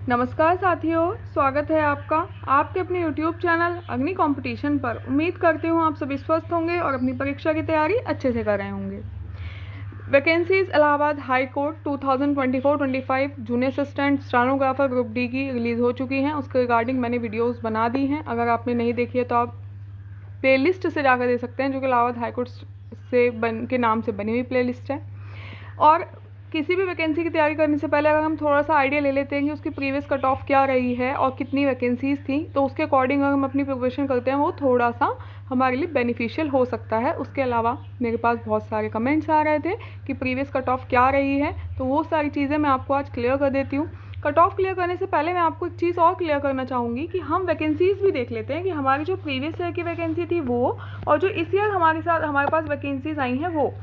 नमस्कार साथियों, स्वागत है आपका आपके अपने YouTube चैनल अग्नि कंपटीशन पर। उम्मीद करती हूँ आप सभी स्वस्थ होंगे और अपनी परीक्षा की तैयारी अच्छे से कर रहे होंगे। Vacancies Allahabad high court 2024-25 junior assistant stenographer group D की रिलीज़ हो चुकी हैं। उसके रिगार्डिंग मैंने वीडियोस बना दी हैं। अगर आपने नहीं देखी है तो आप प्लेलिस्ट से जाकर देख सकते हैं, जो कि इलाहाबाद हाई कोर्ट से के नाम से बनी हुई प्लेलिस्ट है। और किसी भी वैकेंसी की तैयारी करने से पहले अगर हम थोड़ा सा आइडिया ले लेते हैं कि उसकी प्रीवियस कट ऑफ क्या रही है और कितनी वैकेंसीज थी, तो उसके अकॉर्डिंग अगर हम अपनी प्रिपरेशन करते हैं वो थोड़ा सा हमारे लिए बेनिफिशियल हो सकता है। उसके अलावा मेरे पास बहुत सारे कमेंट्स आ रहे थे कि प्रीवियस कट ऑफ क्या रही है, तो वो सारी चीज़ें मैं आपको आज क्लियर कर देती हूँ। कट ऑफ क्लियर करने से पहले मैं आपको एक चीज़ और क्लियर करना चाहूँगी कि हम वैकेंसीज भी देख लेते हैं कि हमारी जो प्रीवियस ईयर की वैकेंसी थी वो और जो इस ईयर हमारे पास वैकेंसीज आई हैं वो,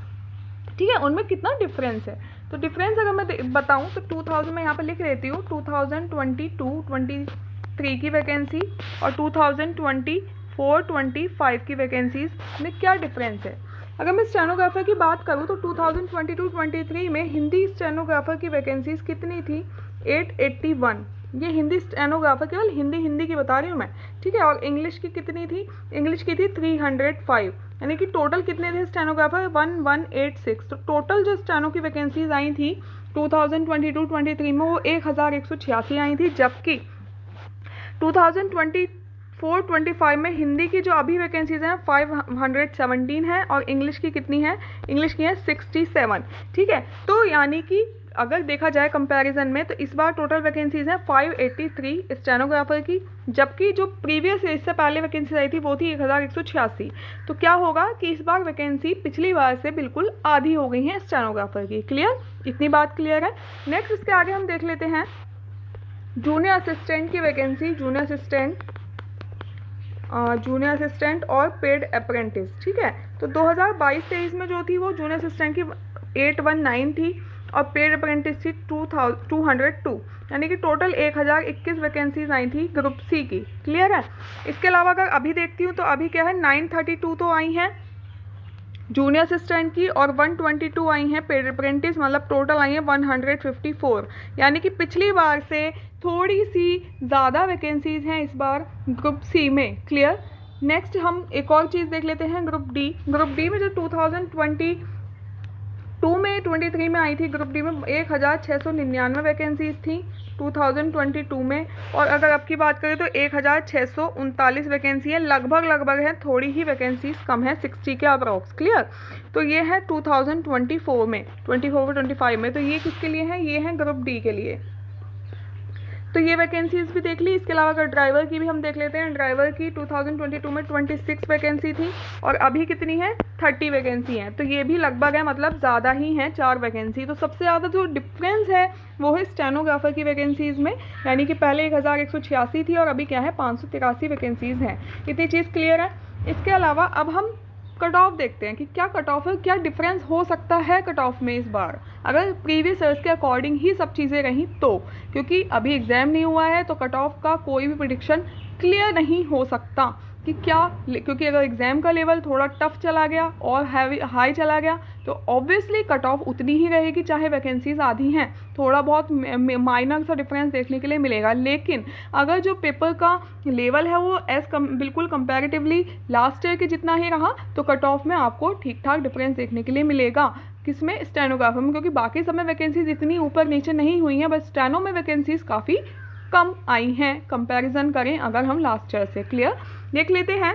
ठीक है, उनमें कितना डिफरेंस है। तो डिफरेंस अगर मैं बताऊं तो 2000 मैं यहाँ पे लिख लेती हूँ 2022-23 की वैकेंसी और 2024-25 की वैकेंसीज में क्या डिफरेंस है। अगर मैं स्टेनोग्राफर की बात करूँ तो 2022-23 में हिंदी स्टेनोग्राफर की वैकेंसीज कितनी थी, 881। ये हिंदी स्टेनोग्राफर, केवल हिंदी की बता रही हूँ मैं, ठीक है। और इंग्लिश की कितनी थी, इंग्लिश की थी 305, यानी कि टोटल कितने थे स्टेनोग्राफर, 1186। तो टोटल जो स्टेनो की वैकेंसीज आई थी 2022-23 में वो 1186 आई थी, जबकि 2024-25 में हिंदी की जो अभी वैकेंसीज हैं 517 है और इंग्लिश की कितनी है, इंग्लिश की है 67, ठीक है। तो यानी कि अगर देखा जाए कंपैरिजन में तो इस बार टोटल वैकेंसीज हैं 583 स्टेनोग्राफर की, जबकि जो प्रीवियस इससे पहले वैकेंसी आई थी वो थी 1186। तो क्या होगा कि इस बार वैकेंसी पिछली बार से बिल्कुल आधी हो गई है स्टेनोग्राफर की। क्लियर, इतनी बात क्लियर है। नेक्स्ट इसके आगे हम देख लेते हैं जूनियर असिस्टेंट की वैकेंसी, जूनियर असिस्टेंट और पेड अप्रेंटिस, ठीक है। तो 2022-23 में जो थी वो जूनियर असिस्टेंट की 819 थी और पेड अप्रेंटिस थी 202, यानी कि टोटल 1021 वैकेंसीज आई थी ग्रुप सी की। क्लियर है। इसके अलावा अगर अभी देखती हूँ तो अभी क्या है, 932 तो आई हैं जूनियर असिस्टेंट की और 122 आई हैं पेड अप्रेंटिस, मतलब टोटल आई हैं 154, यानी कि पिछली बार से थोड़ी सी ज़्यादा वैकेंसीज हैं इस बार ग्रुप सी में। क्लियर। नेक्स्ट हम एक और चीज़ देख लेते हैं, ग्रुप डी। ग्रुप डी में जो 2022 में 23 में आई थी, ग्रुप डी में 1699 वैकेंसीज थी 2022 में, और अगर अब की बात करें तो 1639 वैकेंसी है, लगभग है, थोड़ी ही वैकेंसीज कम है, 60 के अप्रॉक्स। क्लियर। तो ये है 2024 में, 24-25 में। तो ये किसके लिए है, ये है ग्रुप डी के लिए। तो ये वैकेंसीज भी देख ली। इसके अलावा अगर ड्राइवर की भी हम देख लेते हैं, ड्राइवर की 2022 में 26 वैकेंसी थी और अभी कितनी है, 30 वैकेंसी है। तो ये भी लगभग है, मतलब ज़्यादा ही है, 4 वैकेंसी। तो सबसे ज़्यादा जो डिफरेंस है वो है स्टेनोग्राफर की वैकेंसीज में, यानी कि पहले 1186 थी और अभी क्या है 583 वैकेंसीज हैं। इतनी चीज़ क्लियर है। इसके अलावा अब हम कट ऑफ देखते हैं कि क्या कट ऑफ है, क्या डिफरेंस हो सकता है कट ऑफ में इस बार, अगर प्रीवियस ईयर्स के अकॉर्डिंग ही सब चीज़ें रहीं तो। क्योंकि अभी एग्जाम नहीं हुआ है तो कट ऑफ का कोई भी प्रिडिक्शन क्लियर नहीं हो सकता कि क्या, क्योंकि अगर एग्जाम का लेवल थोड़ा टफ चला गया और हाई चला गया तो ऑब्वियसली कट ऑफ उतनी ही रहेगी, चाहे वैकेंसीज आधी हैं। थोड़ा बहुत माइनर सा डिफरेंस देखने के लिए मिलेगा, लेकिन अगर जो पेपर का लेवल है वो बिल्कुल कंपैरेटिवली लास्ट ईयर के जितना ही रहा तो कट ऑफ में आपको ठीक ठाक डिफरेंस देखने के लिए मिलेगा। किसमें, स्टेनोग्राफर में, क्योंकि बाकी सब में वैकेंसीज इतनी ऊपर नीचे नहीं हुई हैं, बस स्टेनो में वैकेंसीज काफ़ी कम आई हैं कंपैरिजन करें अगर हम लास्ट ईयर से। क्लियर। देख लेते हैं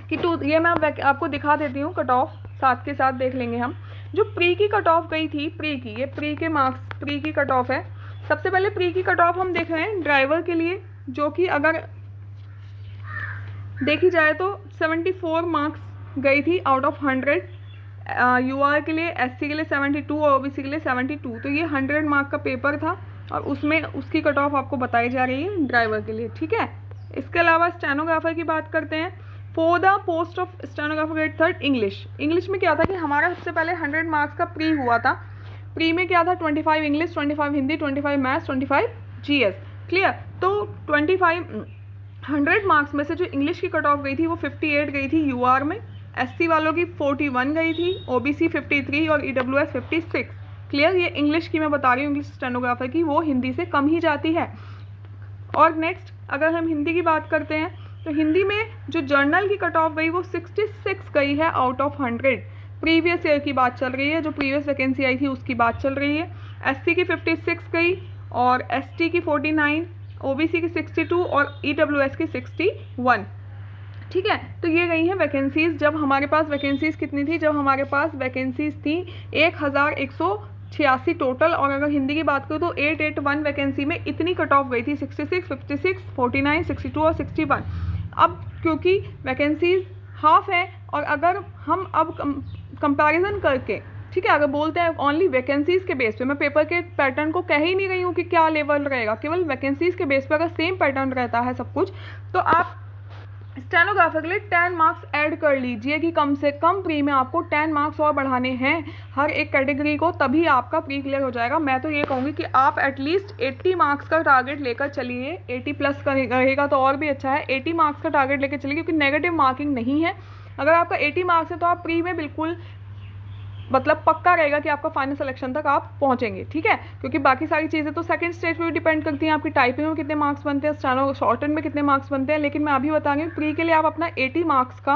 कि ये मैं आपको दिखा देती हूँ कट ऑफ, साथ के साथ देख लेंगे हम। जो प्री की कट ऑफ गई थी, ये प्री के मार्क्स, प्री की कट ऑफ है। सबसे पहले प्री की कट ऑफ हम देख रहे हैं ड्राइवर के लिए, जो कि अगर देखी जाए तो 74 मार्क्स गई थी आउट ऑफ 100। यूआर के लिए, एससी के लिए 72 और ओबीसी के लिए 72। तो ये 100 मार्क का पेपर था और उसमें उसकी कट ऑफ आपको बताई जा रही है ड्राइवर के लिए, ठीक है। इसके अलावा स्टेनोग्राफर की बात करते हैं। For the post of stenographer grade 3 English में क्या था कि हमारा सबसे पहले 100 मार्क्स का प्री हुआ था। प्री में क्या था, 25 English, 25 Hindi, 25 maths, 25 GS. Clear. तो 100 मार्क्स में से जो इंग्लिश की कट ऑफ गई थी वो 58 गई थी यूआर में, एससी वालों की 41 गई थी, ओबीसी 53 और ईडब्ल्यूएस 56। क्लियर। ये इंग्लिश की मैं बता रही हूँ, इंग्लिश स्टेनोग्राफर की, वो हिंदी से कम ही जाती है। और नेक्स्ट अगर हम हिंदी की बात करते हैं तो हिंदी में जो जर्नल की कट ऑफ गई वो 66 गई है आउट ऑफ 100। प्रीवियस ईयर की बात चल रही है, जो प्रीवियस वैकेंसी आई थी उसकी बात चल रही है। एससी की 56 गई और एसटी की 49, ओबीसी की 62 और ईडब्ल्यूएस की 61। ठीक है, तो ये गई हैं वैकेंसीज। जब हमारे पास वैकेंसीज कितनी थी, जब हमारे पास वैकेंसीज थी 1186 टोटल। और अगर हिंदी की बात करूँ तो 881 वैकेंसी में इतनी कट ऑफ गई थी, 66, 56, 49, 62 और 61। अब क्योंकि वैकेंसीज हाफ है और अगर हम अब कंपैरिजन करके, ठीक है, अगर बोलते हैं ओनली वैकेंसीज के बेस पे, मैं पेपर के पैटर्न को कह ही नहीं रही हूँ कि क्या लेवल रहेगा, केवल वैकेंसीज के बेस पे अगर सेम पैटर्न रहता है सब कुछ, तो आप स्टेनोग्राफर के लिए 10 मार्क्स ऐड कर लीजिए कि कम से कम प्री में आपको 10 मार्क्स और बढ़ाने हैं हर एक कैटेगरी को, तभी आपका प्री क्लियर हो जाएगा। मैं तो ये कहूँगी कि आप एटलीस्ट 80 मार्क्स का टारगेट लेकर चलिए। 80 प्लस रहेगा तो और भी अच्छा है। 80 मार्क्स का टारगेट लेकर चलिए, क्योंकि नेगेटिव मार्किंग नहीं है। अगर आपका 80 मार्क्स है तो आप प्री में बिल्कुल मतलब पक्का रहेगा कि आपका फाइनल सिलेक्शन तक आप पहुंचेंगे। ठीक है, क्योंकि बाकी सारी चीज़ें तो सेकंड स्टेज पे भी डिपेंड करती हैं, आपकी टाइपिंग में कितने मार्क्स बनते हैं, स्टेनो शॉर्टन में कितने मार्क्स बनते हैं। लेकिन मैं अभी बता रही हूँ प्री के लिए आप अपना 80 मार्क्स का,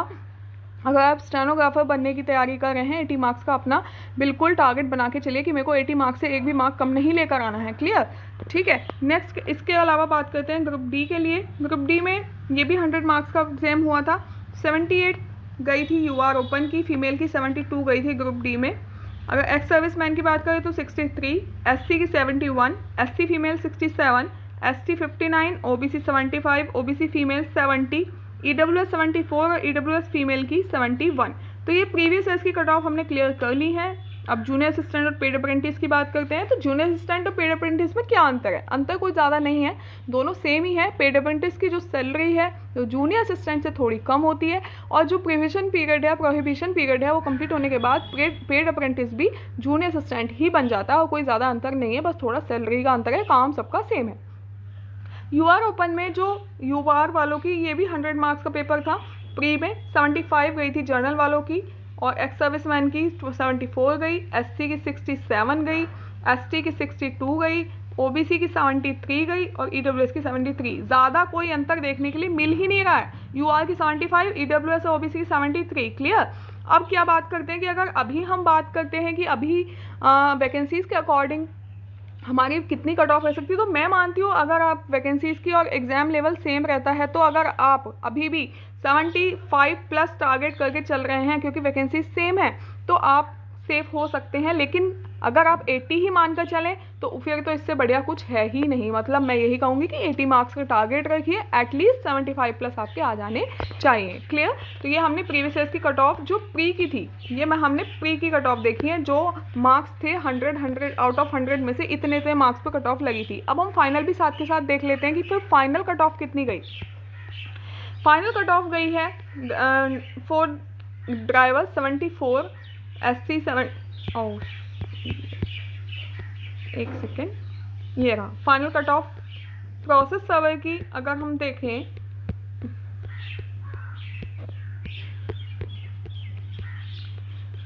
अगर आप स्टेनोग्राफर बनने की तैयारी कर रहे हैं, 80 मार्क्स का अपना बिल्कुल टारगेट बना के चलिए कि मेरे को 80 मार्क्स से एक भी मार्क कम नहीं लेकर आना है। क्लियर? ठीक है, नेक्स्ट इसके अलावा बात करते हैं ग्रुप डी के लिए। ग्रुप डी में ये भी 100 मार्क्स का एग्जाम हुआ था। 78 गई थी यूआर ओपन की, फीमेल की 72 गई थी ग्रुप डी में। अगर एक्स सर्विस मैन की बात करें तो 63, एससी की 71, SC female 67, ST 59, OBC 75, OBC female 70, EWS 74 और ईडब्ल्यूएस फीमेल की 71। तो ये प्रीवियस ईयर्स की कट ऑफ हमने क्लियर कर ली है। अब जूनियर असिस्टेंट और पेड अप्रेंटिस की बात करते हैं तो जूनियर असिस्टेंट और पेड अप्रेंटिस में क्या अंतर है? अंतर कोई ज़्यादा नहीं है, दोनों सेम ही है। पेड अप्रेंटिस की जो सैलरी है तो जूनियर असिस्टेंट से थोड़ी कम होती है, और जो प्रोहिबिशन पीरियड है वो कंप्लीट होने के बाद पेड अप्रेंटिस भी जूनियर असिस्टेंट ही बन जाता है, और कोई ज़्यादा अंतर नहीं है, बस थोड़ा सैलरी का अंतर है, काम सबका सेम है। यूआर ओपन में जो यूआर वालों की, ये भी 100 मार्क्स का पेपर था। प्री में 75 गई थी जर्नल वालों की, और एक्स सर्विसमैन की 74 गई, एससी की 67 गई, एसटी की 62 गई, ओबीसी की 73 गई और ईडब्ल्यूएस की 73। ज़्यादा कोई अंतर देखने के लिए मिल ही नहीं रहा है। यूआर की 75, ईडब्ल्यूएस और ओबीसी की 73। क्लियर? अब क्या बात करते हैं कि अगर अभी हम बात करते हैं कि अभी वैकेंसीज़ के अकॉर्डिंग हमारी कितनी कट ऑफ रह सकती है, तो मैं मानती हूँ अगर आप वैकेंसीज़ की और एग्ज़ाम लेवल सेम रहता है तो अगर आप अभी भी 75 प्लस टारगेट करके चल रहे हैं, क्योंकि वैकेंसी सेम है, तो आप सेफ हो सकते हैं। लेकिन अगर आप 80 ही मानकर चलें तो फिर तो इससे बढ़िया कुछ है ही नहीं। मतलब मैं यही कहूँगी कि 80 मार्क्स का टारगेट रखिए, एटलीस्ट 75 प्लस आपके आ जाने चाहिए। क्लियर? तो ये हमने प्रीवियस ईयर की कट ऑफ जो प्री की थी, ये हमने प्री की कट ऑफ देखी है, जो मार्क्स थे 100 आउट ऑफ 100 में से इतने मार्क्स पर कट ऑफ लगी थी। अब हम फाइनल भी साथ के साथ देख लेते हैं कि फिर फाइनल कट ऑफ कितनी गई। फाइनल कट ऑफ गई है फॉर ड्राइवर 74, एससी 7, एक सेकेंड, ये रहा final cut off. Process server की अगर हम देखें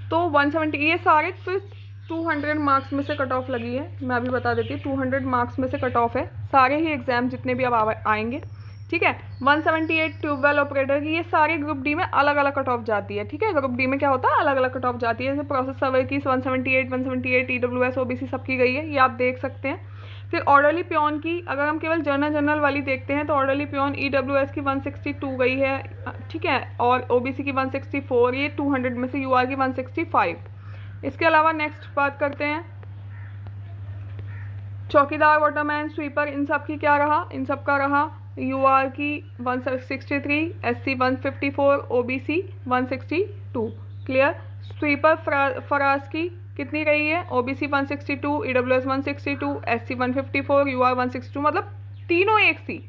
तो 170, ये सारे फिर 200 मार्क्स में से कट ऑफ लगी है। मैं अभी बता देती हूँ, 200 मार्क्स में से कट ऑफ है सारे ही एग्जाम जितने भी अब आएंगे। ठीक है, 178 ट्यूबवेल ऑपरेटर की, ये सारे ग्रुप डी में अलग अलग कट ऑफ जाती है। ठीक है, ग्रुप डी में क्या होता है, अलग अलग कट ऑफ जाती है। जैसे प्रोसेस सर्वर की 178 ईडब्ल्यूएस ओबीसी सबकी गई है, ये आप देख सकते हैं। फिर ऑर्डरली प्योन की अगर हम केवल जनरल वाली देखते हैं तो ऑर्डरली प्योन ईडब्ल्यूएस की 162 गई है। ठीक है, और ओबीसी की 164, ये 200 में से यूआर की 165। इसके अलावा नेक्स्ट बात करते हैं चौकीदार, वाटरमैन, स्वीपर, इन सब की क्या रहा, इन सब का रहा यूआर की 163, SC 154, OBC 162। Clear? Sweeper Faraz की कितनी रही है, ओबीसी 162, ईडब्ल्यूएस 162, एससी 154, यूआर 162। मतलब तीनों एक सी,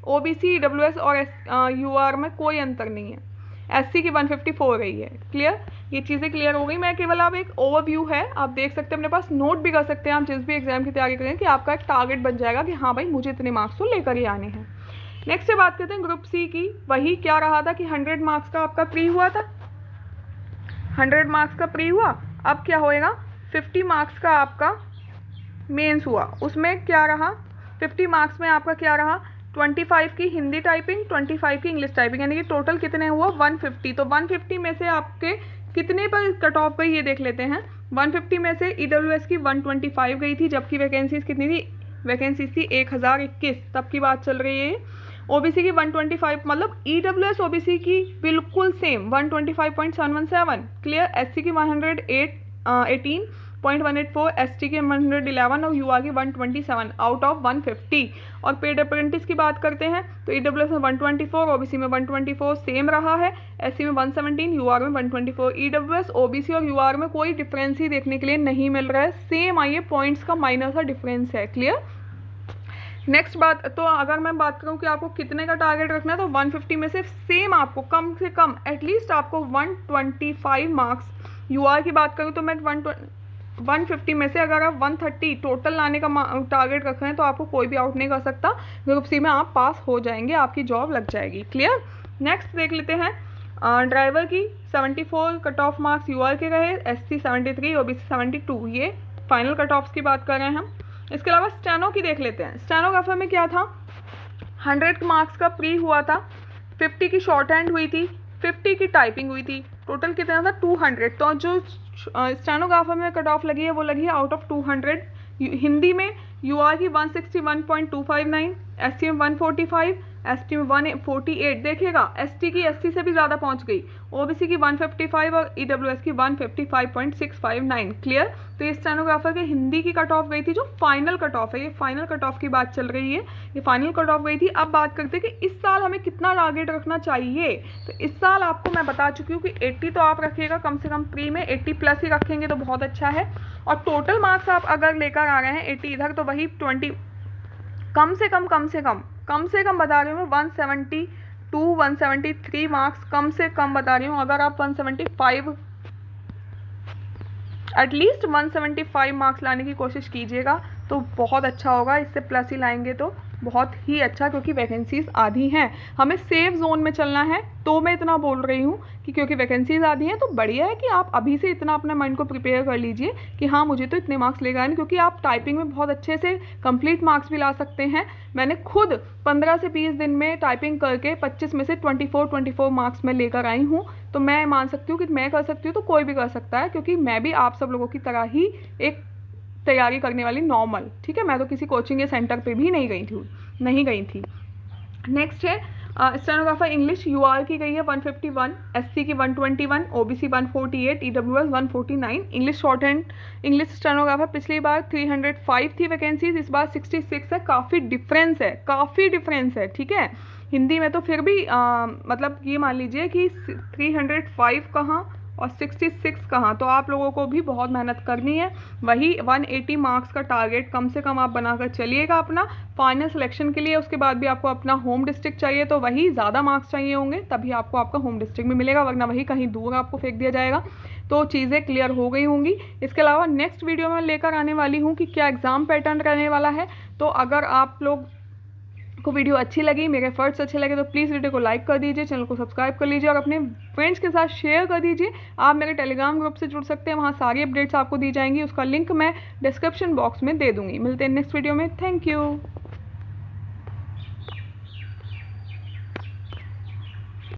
ओबीसी, ईडब्ल्यूएस और यूआर में कोई अंतर नहीं है। एससी की 154 रही है। क्लियर? ये चीज़ें क्लियर हो गई। मैं केवल आप एक ओवरव्यू है, आप देख सकते हैं, अपने पास नोट भी कर सकते हैं आप जिस भी एग्जाम की तैयारी करें, कि आपका एक टारगेट बन जाएगा कि हाँ भाई मुझे इतने मार्क्स तो लेकर ही आने हैं। नेक्स्ट बात करते हैं ग्रुप सी की। वही क्या रहा था कि 100 मार्क्स का आपका प्री हुआ था, 100 मार्क्स का प्री हुआ। अब क्या होएगा, 50 मार्क्स का आपका मेंस हुआ। उसमें क्या रहा, 50 मार्क्स में आपका क्या रहा, 25 की हिंदी टाइपिंग, 25 की इंग्लिश टाइपिंग, यानी कि टोटल कितने हुआ 150। तो 150 में से आपके कितने पर कट ऑफ गई ये देख लेते हैं। 150 में से EWS की 125 गई थी, जबकि वैकेंसीज कितनी थी, वैकेंसीज थी 1021, तब की बात चल रही है। OBC की 125, मतलब EWS OBC की बिल्कुल सेम 125.717, क्लियर। SC की 118.184, ST की 111 और UR की 127 आउट ऑफ 150। और पेड अप्रेंटिस की बात करते हैं तो EWS में 124, OBC में 124 सेम रहा है, SC में 117, UR में 124। EWS OBC और UR में कोई डिफरेंस ही देखने के लिए नहीं मिल रहा है, सेम आइए पॉइंट्स का माइनर सा डिफरेंस है, क्लियर। नेक्स्ट बात, तो अगर मैं बात करूं कि आपको कितने का टारगेट रखना है तो 150 में से सेम आपको कम से कम एटलीस्ट आपको 125 मार्क्स। UR की बात करूं तो मैं 150 में से अगर आप 130 टोटल लाने का टारगेट रख रहे हैं तो आपको कोई भी आउट नहीं कर सकता। ग्रुप C में आप पास हो जाएंगे, आपकी जॉब लग जाएगी, क्लियर। नेक्स्ट देख लेते हैं, ड्राइवर की 74 कट ऑफ मार्क्स UR के रहे, SC 73, OBC 72, ये फाइनल कट ऑफ्स की बात कर रहे हैं हम। इसके अलावा स्टेनो की देख लेते हैं। स्टेनोग्राफर में क्या था, 100 मार्क्स का प्री हुआ था, 50 की शॉर्ट हैंड हुई थी, 50 की टाइपिंग हुई थी, टोटल कितना था 200। तो जो स्टेनोग्राफर में कट ऑफ लगी है वो लगी है आउट ऑफ 200। हिंदी में UR की 161.259, SC में 145, ST में 148, देखिएगा ST की SC से भी ज़्यादा पहुंच गई, OBC की 155 और EWS की 155.659, क्लियर। तो ये स्टेनोग्राफर के हिंदी की कट ऑफ गई थी, जो फाइनल कट ऑफ है, ये फाइनल कट ऑफ की बात चल रही है, ये फाइनल कट ऑफ गई थी। अब बात करते हैं कि इस साल हमें कितना टारगेट रखना चाहिए। तो इस साल आपको मैं बता चुकी हूँ कि 80 तो आप रखिएगा कम से कम, प्री में 80 प्लस ही रखेंगे तो बहुत अच्छा है। और टोटल मार्क्स आप अगर लेकर आ रहे हैं 80 इधर, तो वही 20 कम से कम बता रही हूँ मैं 172 173 मार्क्स कम से कम बता रही हूँ। अगर आप 175 एटलीस्ट 175 मार्क्स लाने की कोशिश कीजिएगा तो बहुत अच्छा होगा, इससे प्लस ही लाएंगे तो बहुत ही अच्छा, क्योंकि वैकेंसीज आधी हैं, हमें सेफ जोन में चलना है। तो मैं इतना बोल रही हूँ कि क्योंकि वैकेंसीज आधी हैं तो बढ़िया है कि आप अभी से इतना अपने माइंड को प्रिपेयर कर लीजिए कि हाँ मुझे तो इतने मार्क्स लेकर आए, क्योंकि आप टाइपिंग में बहुत अच्छे से कंप्लीट मार्क्स भी ला सकते हैं। मैंने खुद 15 से 20 दिन में टाइपिंग करके 25 में से 24 मार्क्स में लेकर आई हूँ। तो मैं मान सकती हूँ कि मैं कर सकती हूँ तो कोई भी कर सकता है, क्योंकि मैं भी आप सब लोगों की तरह ही एक तैयारी करने वाली नॉर्मल, ठीक है। मैं तो किसी कोचिंग या सेंटर पे भी नहीं गई थी। नेक्स्ट है स्टेनोग्राफर इंग्लिश, UR की गई है 151, SC की 121, OBC 148, EWS 149। English short hand English stenographer पिछली बार 305 थी वैकेंसीज, इस बार 66 है, काफ़ी डिफरेंस है, ठीक है। हिंदी में तो फिर भी मतलब ये मान लीजिए कि 305 कहाँ और 66 कहाँ, तो आप लोगों को भी बहुत मेहनत करनी है। वही 180 मार्क्स का टारगेट कम से कम आप बनाकर चलिएगा अपना फाइनल सिलेक्शन के लिए। उसके बाद भी आपको अपना होम डिस्ट्रिक्ट चाहिए, तो वही ज़्यादा मार्क्स चाहिए होंगे तभी आपको आपका होम डिस्ट्रिक्ट में मिलेगा, वरना वही कहीं दूर आपको फेंक दिया जाएगा। तो चीज़ें क्लियर हो गई होंगी। इसके अलावा नेक्स्ट वीडियो में लेकर आने वाली हूँ कि क्या एग्ज़ाम पैटर्न रहने वाला है। तो अगर आप लोग को वीडियो अच्छी लगी, मेरे एफर्ट्स अच्छे लगे, तो प्लीज़ वीडियो को लाइक कर दीजिए, चैनल को सब्सक्राइब कर लीजिए और अपने फ्रेंड्स के साथ शेयर कर दीजिए। आप मेरे टेलीग्राम ग्रुप से जुड़ सकते हैं, वहाँ सारी अपडेट्स आपको दी जाएंगी, उसका लिंक मैं डिस्क्रिप्शन बॉक्स में दे दूँगी। मिलते हैं नेक्स्ट वीडियो में, थैंक यू।